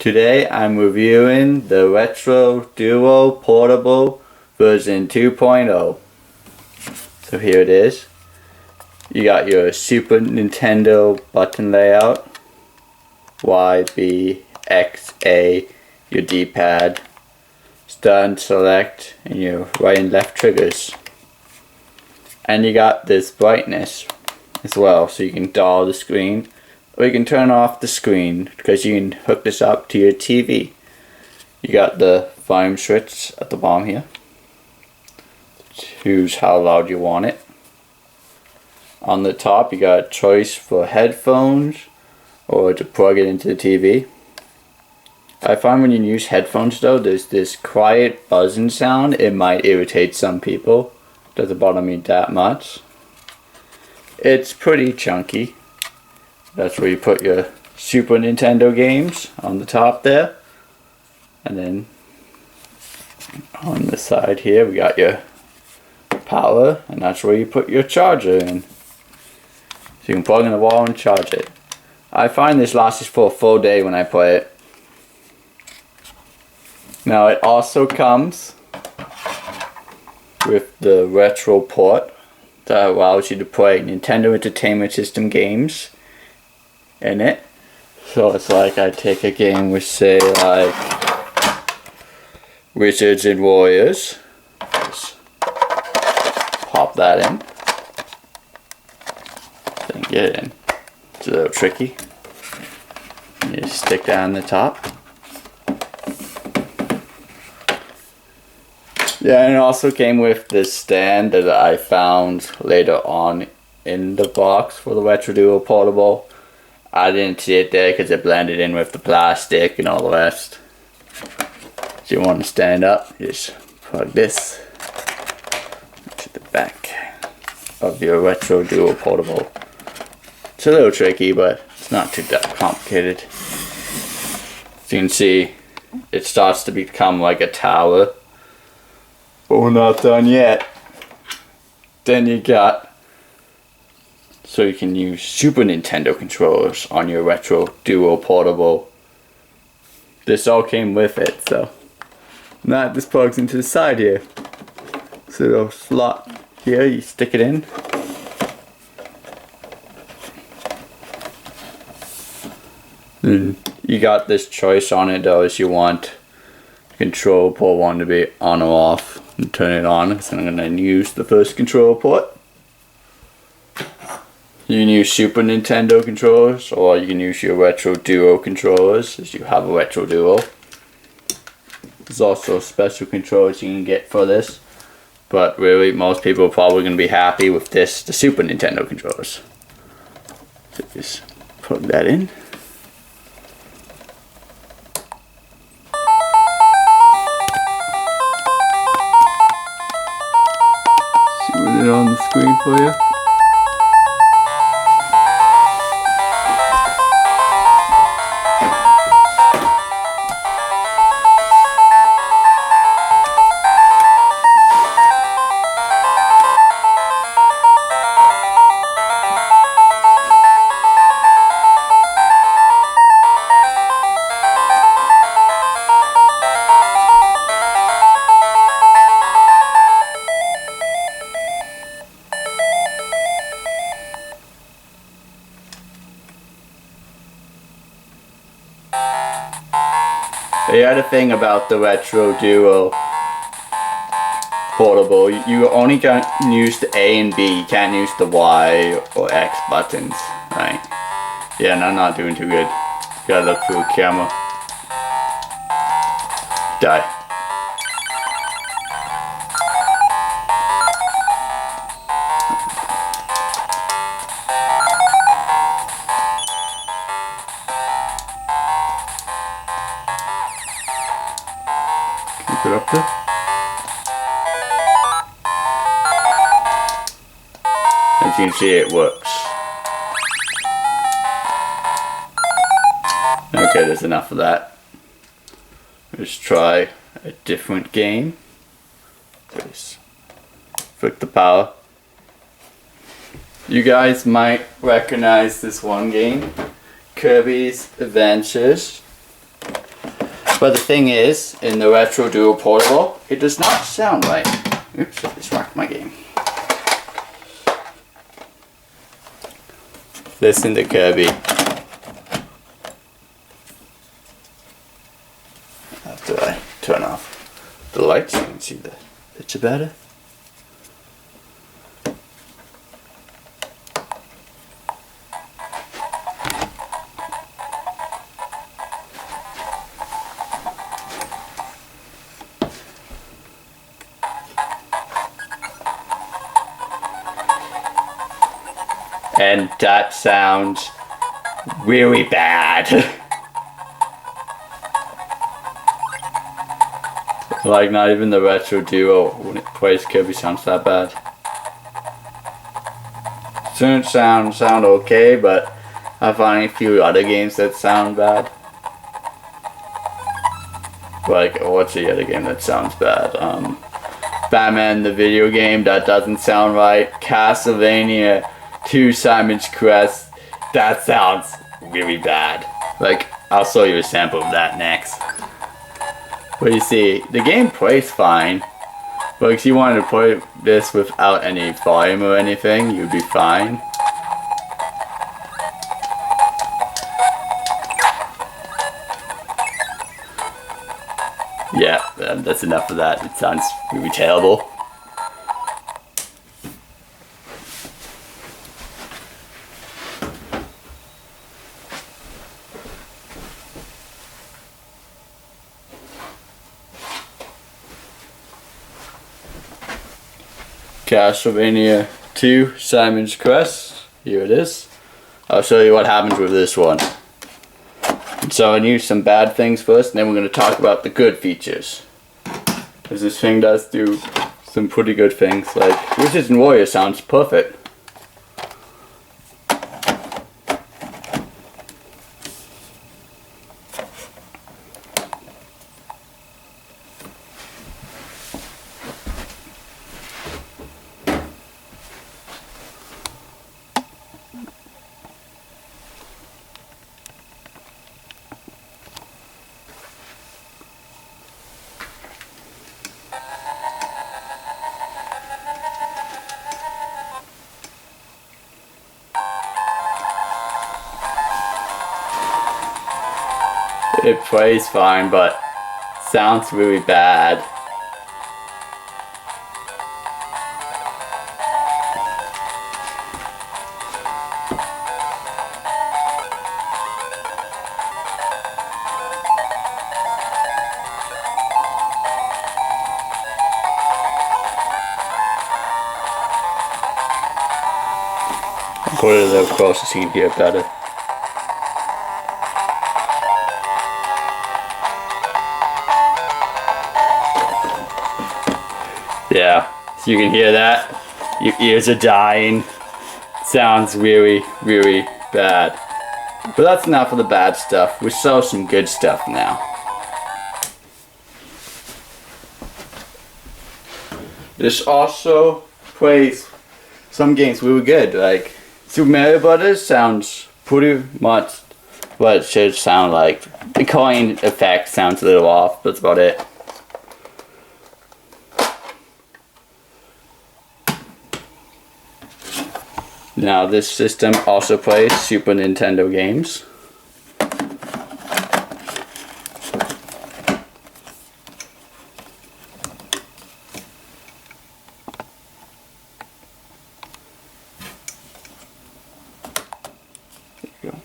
Today I'm reviewing the Retro Duo Portable version 2.0. So here it is. You got your Super Nintendo button layout, Y, B, X, A, your D-pad, start and select, and your right and left triggers. And you got this brightness as well, so you can dial the screen, or you can turn off the screen because you can hook this up to your TV. You got the volume switch at the bottom here. Choose how loud you want it. On the top you got a choice for headphones or to plug it into the TV. I find when you use headphones though, there's this quiet buzzing sound. It might irritate some people. Doesn't bother me that much. It's pretty chunky. That's where you put your Super Nintendo games on the top there. And then on the side here we got your power, and that's where you put your charger in. So you can plug in the wall and charge it. I find this lasts for a full day when I play it. Now it also comes with the retro port that allows you to play Nintendo Entertainment System games in it. So it's like I take a game with, say, like Wizards and Warriors. Just pop that in. Then get it in. It's a little tricky. You just stick that on the top. Yeah, and it also came with this stand that I found later on in the box for the Retro Duo Portable. I didn't see it there because it blended in with the plastic and all the rest. So you want to stand up, you just plug this to the back of your Retro Duo Portable. It's a little tricky, but it's not too that complicated. As you can see, it starts to become like a tower. But we're not done yet. Then you got, so you can use Super Nintendo controllers on your Retro Duo Portable. This all came with it, so now this plugs into the side here. So little slot here, you stick it in. And you got this choice on it though, as you want control port 1 to be on or off, and turn it on because I'm going to use the first control port. You can use Super Nintendo controllers, or you can use your Retro Duo controllers as you have a Retro Duo. There's also special controllers you can get for this, but really most people are probably going to be happy with this, the Super Nintendo controllers. So just plug that in. It on the screen for you. The other thing about the Retro Duo Portable, you only can use the A and B, you can't use the Y or X buttons, right? Yeah, and I'm not doing too good. Gotta look through the camera. Die. Keep it up there. As you can see, it works. Okay, there's enough of that. Let's try a different game. Just flick the power. You guys might recognize this one game, Kirby's Adventures. But the thing is, in the Retro Duo Portable, it does not sound right. Oops, I just rocked my game. Listen to Kirby. After I turn off the lights, you can see the picture better. And that sounds really bad. Like, not even the Retro Duo when it plays Kirby sounds that bad. Soon sound okay, but I find a few other games that sound bad. Like, what's the other game that sounds bad? Batman the video game, that doesn't sound right. Castlevania 2 Simon's Quest, that sounds really bad. Like, I'll show you a sample of that next. But you see, the game plays fine. But if you wanted to play this without any volume or anything, you'd be fine. Yeah, that's enough of that. It sounds really terrible. Castlevania 2 Simon's Quest. Here it is. I'll show you what happens with this one. So I knew some bad things first, and then we're going to talk about the good features. Because this thing does do some pretty good things. Like, Wizards and Warriors sounds perfect. It plays fine, but sounds really bad. I'll put it a little closer so you can hear it better. Yeah, so you can hear that. Your ears are dying. Sounds really, really bad. But that's enough of the bad stuff. We saw some good stuff now. This also plays some games really good. Like Super Mario Brothers sounds pretty much what it should sound like. The coin effect sounds a little off, but that's about it. Now this system also plays Super Nintendo games. There you go.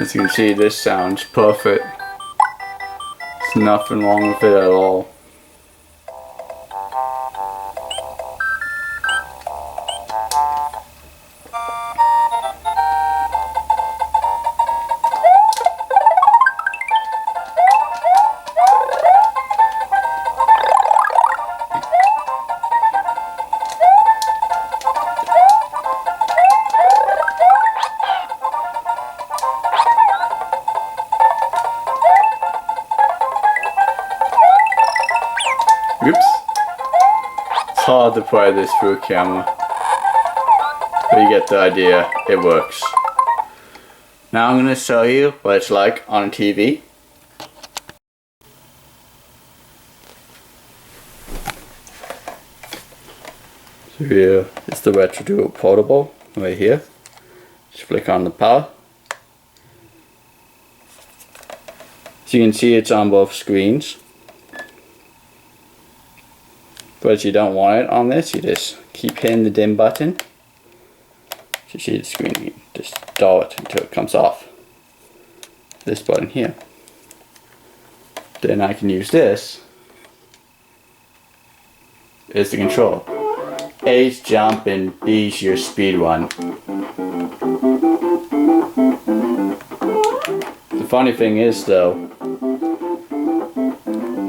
As you can see, this sounds perfect. There's nothing wrong with it at all. hard to play this through camera, but you get the idea, it works. Now I'm going to show you what it's like on TV. So here is the Retro Duo Portable right here. Just flick on the power. So you can see it's on both screens. But if you don't want it on this, you just keep hitting the dim button. So you see the screen, you just dull it until it comes off. This button here. Then I can use this. Is the control. A's jump and B's your speed run. The funny thing is though,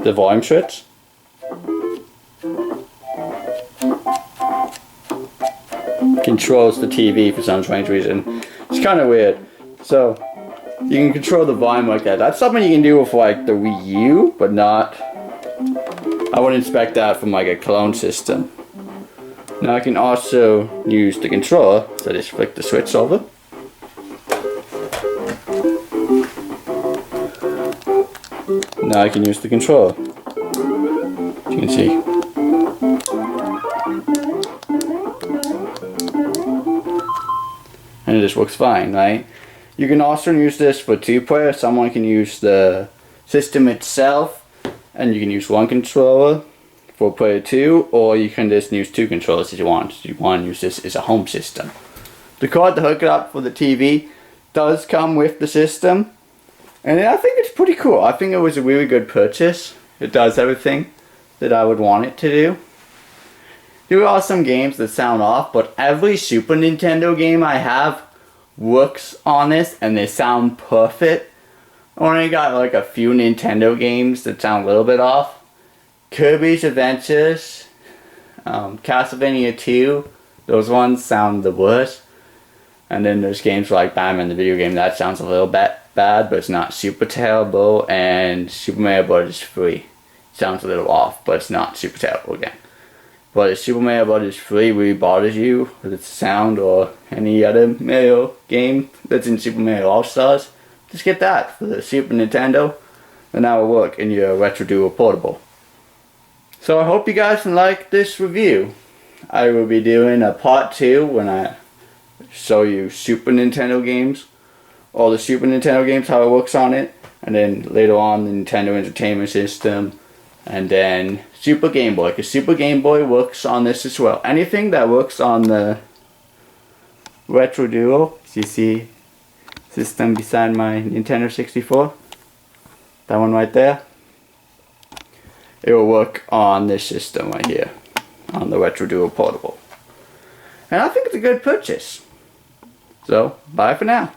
the volume switch controls the TV for some strange reason. It's kind of weird. So you can control the volume like that. That's something you can do with like the Wii U, but not. I wouldn't expect that from like a clone system. Now I can also use the controller, so I just flick the switch over. Now I can use the controller. As you can see. And it just works fine, right? You can also use this for 2-player. Someone can use the system itself, and you can use one controller for player 2, or you can just use 2 controllers if you want. If you want to use this as a home system. The cord to hook it up for the TV does come with the system, and I think it's pretty cool. I think it was a really good purchase. It does everything that I would want it to do. There are some games that sound off, but every Super Nintendo game I have works on this, and they sound perfect. I only got like a few Nintendo games that sound a little bit off. Kirby's Adventures, Castlevania 2, those ones sound the worst. And then there's games like Batman the video game, that sounds a little bit bad, but it's not super terrible. And Super Mario Bros. 3 sounds a little off, but it's not super terrible again. But if Super Mario Bros. 3 really bothers you with its sound, or any other Mario game that's in Super Mario All-Stars, just get that for the Super Nintendo, and that will work in your Retro Duo Portable. So I hope you guys like this review. I will be doing a part 2 when I show you Super Nintendo games, all the Super Nintendo games, how it works on it, and then later on the Nintendo Entertainment System, and then Super Game Boy, because Super Game Boy works on this as well. Anything that works on the Retro Duo, as you see system beside my Nintendo 64, that one right there, it will work on this system right here, on the Retro Duo Portable. And I think it's a good purchase. So, bye for now.